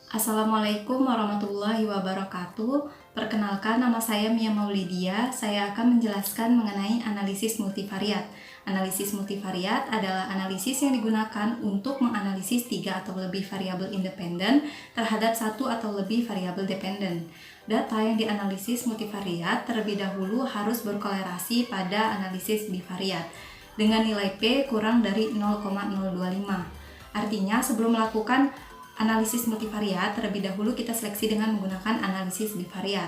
Assalamualaikum warahmatullahi wabarakatuh. Perkenalkan, nama saya Mia Maulidia. Saya akan menjelaskan mengenai analisis multivariat. Analisis multivariat adalah analisis yang digunakan untuk menganalisis 3 atau lebih variabel independen terhadap satu atau lebih variabel dependen. Data yang dianalisis multivariat terlebih dahulu harus berkolerasi pada analisis bivariat dengan nilai P kurang dari 0,025. Artinya, sebelum melakukan analisis multivariat, terlebih dahulu kita seleksi dengan menggunakan analisis bivariat.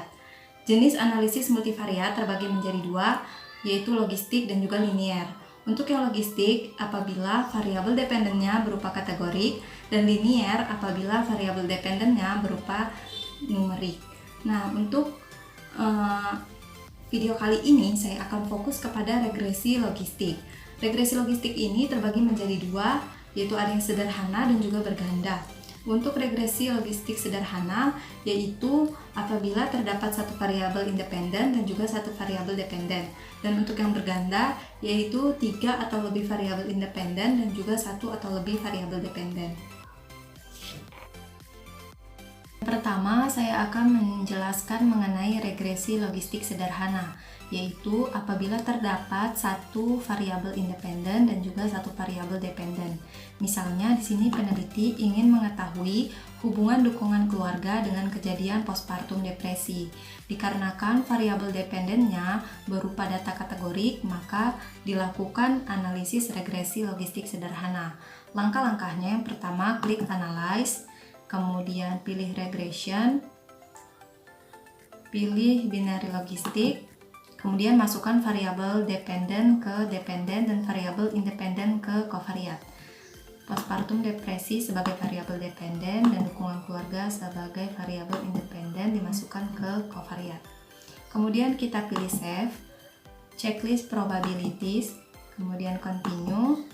Jenis analisis multivariat terbagi menjadi dua, yaitu logistik dan juga linier. Untuk yang logistik, apabila variabel dependennya berupa kategorik, dan linier apabila variabel dependennya berupa numerik. Nah, untuk video kali ini saya akan fokus kepada regresi logistik. Regresi logistik ini terbagi menjadi dua, yaitu ada yang sederhana dan juga berganda. Untuk regresi logistik sederhana, yaitu apabila terdapat satu variabel independen dan juga satu variabel dependen. Dan untuk yang berganda, yaitu 3 atau lebih variabel independen dan juga satu atau lebih variabel dependen. Pertama, saya akan menjelaskan mengenai regresi logistik sederhana, yaitu apabila terdapat satu variabel independen dan juga satu variabel dependen. Misalnya, di sini peneliti ingin mengetahui hubungan dukungan keluarga dengan kejadian postpartum depresi. Dikarenakan variabel dependennya berupa data kategorik, maka dilakukan analisis regresi logistik sederhana. Langkah-langkahnya yang pertama, klik Analyze, kemudian pilih Regression, pilih Binary Logistik, kemudian masukkan variabel dependen ke dependen dan variabel independen ke covariat. Postpartum depresi sebagai variabel dependen dan dukungan keluarga sebagai variabel independen dimasukkan ke covariat. Kemudian kita pilih Save, checklist probabilities, kemudian Continue,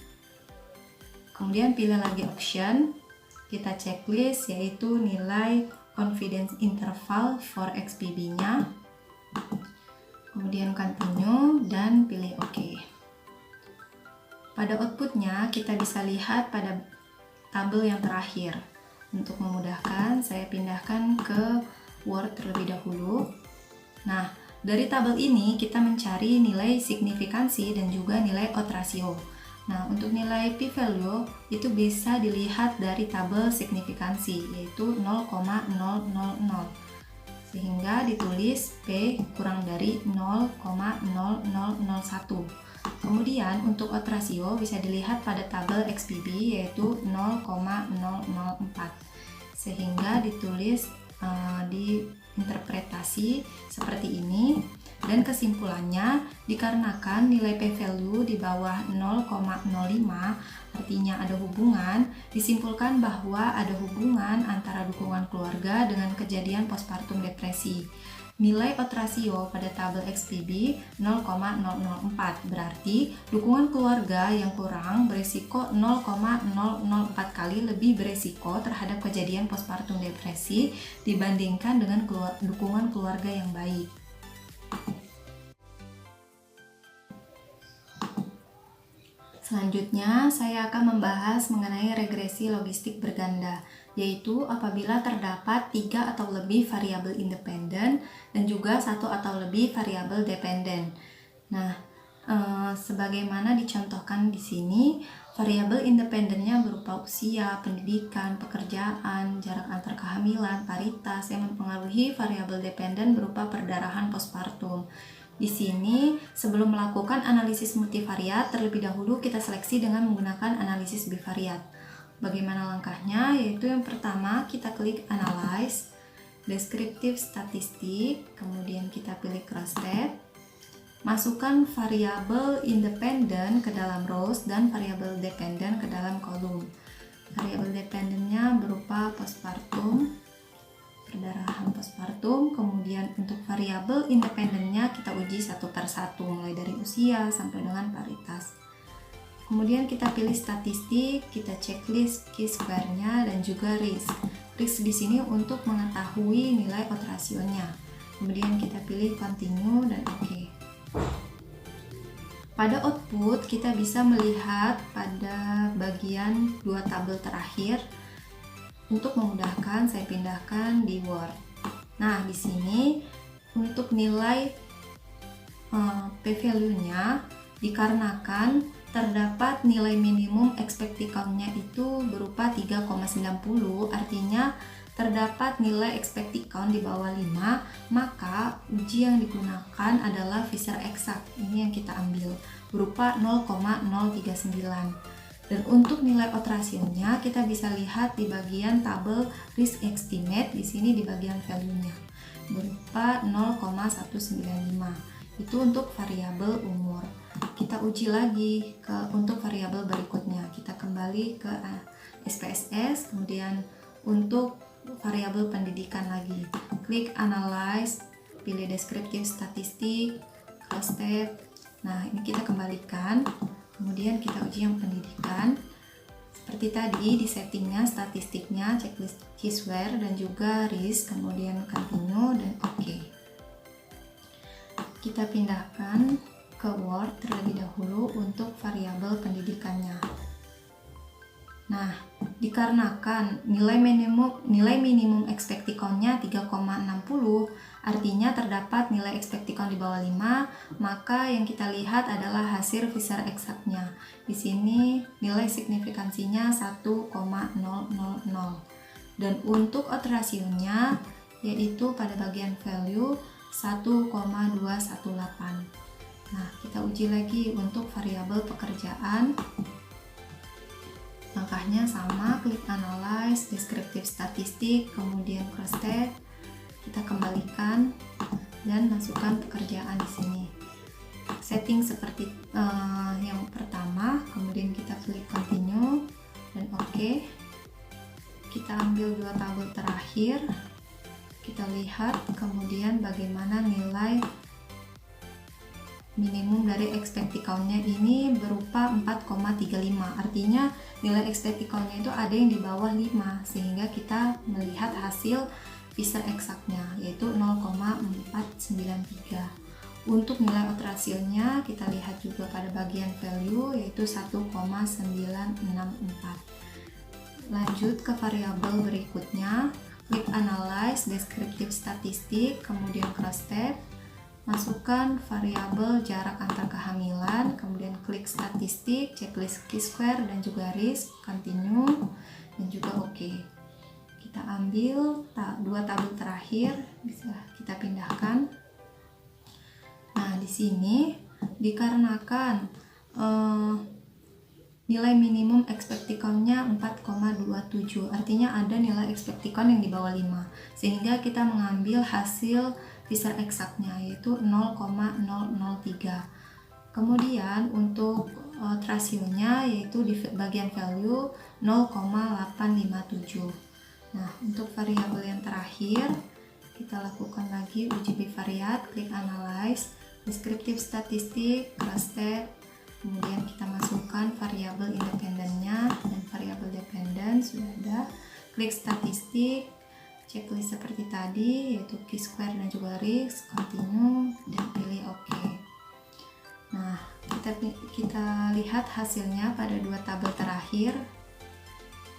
kemudian pilih lagi Option, kita checklist yaitu nilai confidence interval for XBB-nya, kemudian Continue dan pilih OK. Pada outputnya kita bisa lihat pada tabel yang terakhir. Untuk memudahkan, saya pindahkan ke Word terlebih dahulu. Nah, dari tabel ini kita mencari nilai signifikansi dan juga nilai odds ratio. Nah, untuk nilai p-value itu bisa dilihat dari tabel signifikansi, yaitu 0,000. Sehingga ditulis P kurang dari 0,0001. Kemudian untuk odds ratio bisa dilihat pada tabel XBB, yaitu 0,004. Sehingga ditulis diinterpretasi seperti ini. Dan kesimpulannya, dikarenakan nilai p-value di bawah 0,05 artinya ada hubungan, disimpulkan bahwa ada hubungan antara dukungan keluarga dengan kejadian postpartum depresi. Nilai odds ratio pada tabel XBB 0,004, berarti dukungan keluarga yang kurang beresiko 0,004 kali lebih beresiko terhadap kejadian postpartum depresi dibandingkan dengan dukungan keluarga yang baik. Selanjutnya, saya akan membahas mengenai regresi logistik berganda, yaitu apabila terdapat 3 atau lebih variabel independen dan juga satu atau lebih variabel dependen. Nah, sebagaimana dicontohkan di sini, variabel independennya berupa usia, pendidikan, pekerjaan, jarak antar kehamilan, paritas yang mempengaruhi variabel dependen berupa perdarahan postpartum. Di sini, sebelum melakukan analisis multivariat, terlebih dahulu kita seleksi dengan menggunakan analisis bivariat. Bagaimana langkahnya? Yaitu yang pertama, kita klik Analyze, Descriptive Statistik, kemudian kita pilih Cross-Tab, masukkan variabel independen ke dalam rows dan variabel dependen ke dalam kolom. Variabel dependennya berupa postpartum, perdarahan postpartum, kemudian untuk variabel independennya kita uji satu per satu, mulai dari usia sampai dengan paritas. Kemudian kita pilih statistik, kita checklist chi-square-nya dan juga risk. Risk di sini untuk mengetahui nilai odds ratio-nya. Kemudian kita pilih continue dan OK. Pada output kita bisa melihat pada bagian dua tabel terakhir Untuk memudahkan, saya pindahkan di Word. Nah, di sini untuk nilai p-value-nya dikarenakan terdapat nilai minimum expected count-nya itu berupa 3,90, artinya terdapat nilai expected count di bawah 5, maka uji yang digunakan adalah Fisher exact. Ini yang kita ambil berupa 0,039. Dan untuk nilai odds ratio-nya kita bisa lihat di bagian tabel risk estimate, di sini di bagian value-nya berupa 0,195. Itu untuk variabel umur. Kita uji lagi untuk variabel berikutnya. Kita kembali ke SPSS, kemudian untuk variabel pendidikan lagi. Klik analyze, pilih descriptive statistik, cross tab. Nah, ini kita kembalikan. Kemudian kita uji yang pendidikan. Seperti tadi di settingnya, statistiknya, checklist keyword dan juga risk, kemudian continue dan oke. Kita pindahkan ke Word terlebih dahulu untuk variabel pendidikannya. Nah, dikarenakan nilai minimum expected count-nya 3,60, artinya terdapat nilai expected count di bawah 5, maka yang kita lihat adalah hasil Fisher exact-nya. Di sini nilai signifikansinya 1,000. Dan untuk odds ratio-nya yaitu pada bagian value 1,218. Nah, kita uji lagi untuk variabel pekerjaan. Langkahnya sama, klik analyze, descriptive statistik, kemudian cross tab. Kita kembalikan dan masukkan pekerjaan di sini. Setting seperti yang pertama, kemudian kita klik continue dan oke. Kita ambil dua tabel terakhir. Kita lihat kemudian bagaimana nilai minimum dari expected count-nya ini berupa 4,35. Artinya nilai expected count-nya itu ada yang di bawah 5, sehingga kita melihat hasil Fisher exact-nya yaitu 0,493. Untuk nilai odds ratio-nya kita lihat juga pada bagian value yaitu 1,964. Lanjut ke variabel berikutnya, klik analyze, descriptive statistik, kemudian cross tab. Masukkan variabel jarak antar kehamilan, kemudian klik statistik, checklist keyword dan juga risk, continue dan juga oke. Kita ambil dua tabel terakhir, bisa kita pindahkan. Nah, di sini dikarenakan nilai minimum expected count-nya 4,27, artinya ada nilai expected count yang di bawah 5, sehingga kita mengambil hasil Fisher exact-nya yaitu 0,003. Kemudian untuk ratio-nya yaitu di bagian value 0,857. Nah, untuk variabel yang terakhir kita lakukan lagi uji bivariat, klik analyze, descriptive statistik, cross tab. Kemudian kita masukkan variabel independennya dan variabel dependen sudah ada. Klik statistik, checklist seperti tadi yaitu keysquare dan juga risk, continue dan pilih oke. Nah, kita lihat hasilnya pada dua tabel terakhir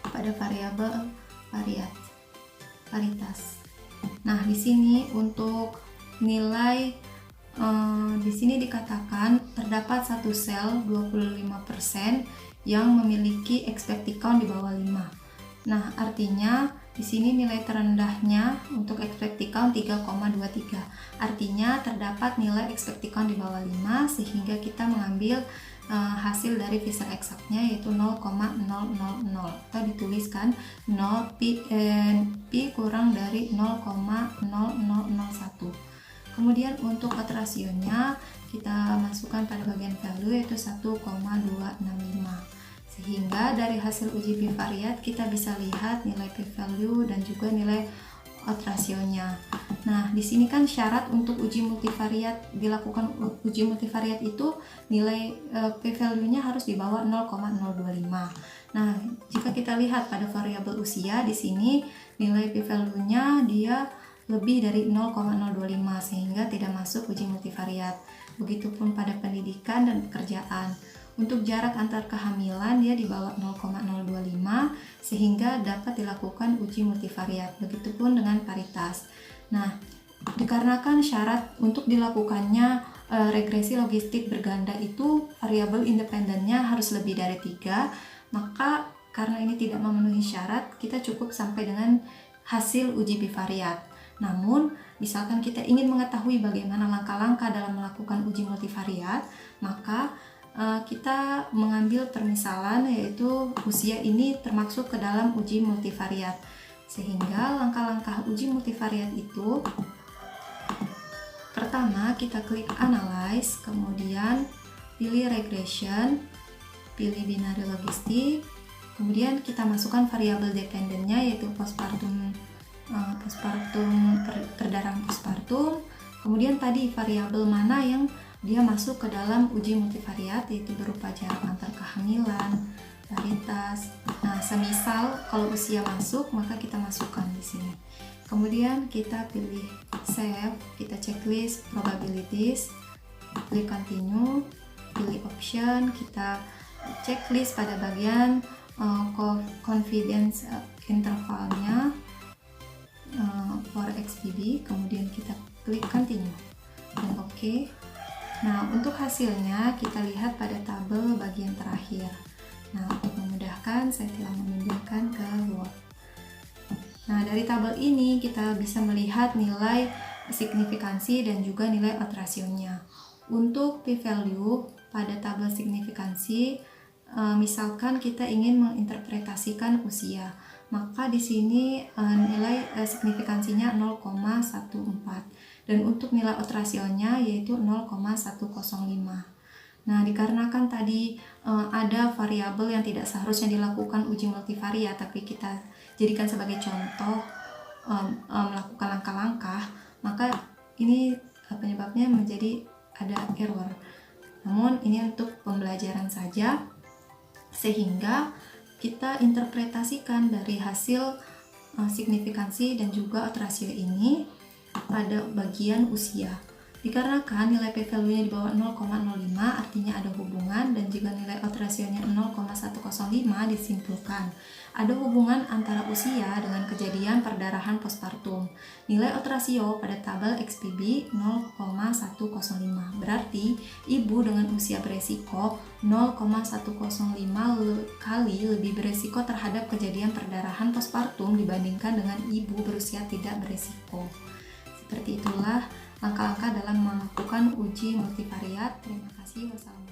pada variabel paritas. Nah, di sini untuk nilai di sini dikatakan terdapat satu sel 25% yang memiliki expected count di bawah 5. Nah, artinya di sini nilai terendahnya untuk expected count 3,23. Artinya terdapat nilai expected count di bawah 5 sehingga kita mengambil hasil dari Fisher exact-nya yaitu 0,000 atau dituliskan 0 pi kurang dari 0,0001. Kemudian untuk odds ratio-nya kita masukkan pada bagian value yaitu 1,265. Sehingga dari hasil uji bivariat kita bisa lihat nilai p-value dan juga nilai odds ratio-nya. Nah, di sini kan syarat untuk uji multivariat, dilakukan uji multivariat itu nilai p-value-nya harus di bawah 0,025. Nah, jika kita lihat pada variabel usia di sini nilai p-value-nya dia lebih dari 0,025 sehingga tidak masuk uji multivariat. Begitupun pada pendidikan dan pekerjaan. Untuk jarak antar kehamilan dia di bawah 0,025 sehingga dapat dilakukan uji multivariat. Begitupun dengan paritas. Nah, dikarenakan syarat untuk dilakukannya regresi logistik berganda itu variabel independennya harus lebih dari 3, maka karena ini tidak memenuhi syarat, kita cukup sampai dengan hasil uji bivariat. Namun, misalkan kita ingin mengetahui bagaimana langkah-langkah dalam melakukan uji multivariat, maka kita mengambil permisalan yaitu usia ini termasuk ke dalam uji multivariat. Sehingga langkah-langkah uji multivariat itu, pertama kita klik analyze, kemudian pilih regression, pilih binary logistik, kemudian kita masukkan variabel dependennya yaitu postpartum perdarahan postpartum, kemudian tadi variabel mana yang dia masuk ke dalam uji multivariat yaitu berupa jarak antar kehamilan, paritas. Nah, semisal kalau usia masuk maka kita masukkan di sini. Kemudian kita pilih save, kita checklist probabilities, klik continue, pilih option, kita checklist pada bagian confidence intervalnya for XBB, kemudian kita klik continue dan OK. Nah, untuk hasilnya kita lihat pada tabel bagian terakhir. Nah, untuk memudahkan saya telah memindahkan ke Word. Nah, dari tabel ini kita bisa melihat nilai signifikansi dan juga nilai odds ratio-nya. Untuk p-value pada tabel signifikansi, misalkan kita ingin menginterpretasikan usia, maka di sini nilai signifikansinya 0,14 dan untuk nilai odds ratio-nya yaitu 0,105. Nah, dikarenakan tadi ada variabel yang tidak seharusnya dilakukan uji multivariat, tapi kita jadikan sebagai contoh melakukan langkah-langkah, maka ini penyebabnya menjadi ada error. Namun ini untuk pembelajaran saja, sehingga kita interpretasikan dari hasil signifikansi dan juga odds ratio ini pada bagian usia. Dikarenakan nilai p-value-nya di bawah 0,05 artinya ada hubungan, dan jika nilai odds ratio-nya 0,105 disimpulkan ada hubungan antara usia dengan kejadian perdarahan postpartum. Nilai odds ratio pada tabel XBB 0,105 berarti ibu dengan usia beresiko 0,105 kali lebih beresiko terhadap kejadian perdarahan postpartum dibandingkan dengan ibu berusia tidak beresiko. Seperti itulah langkah-langkah dalam melakukan uji multivariat. Terima kasih. Wassalamualaikum.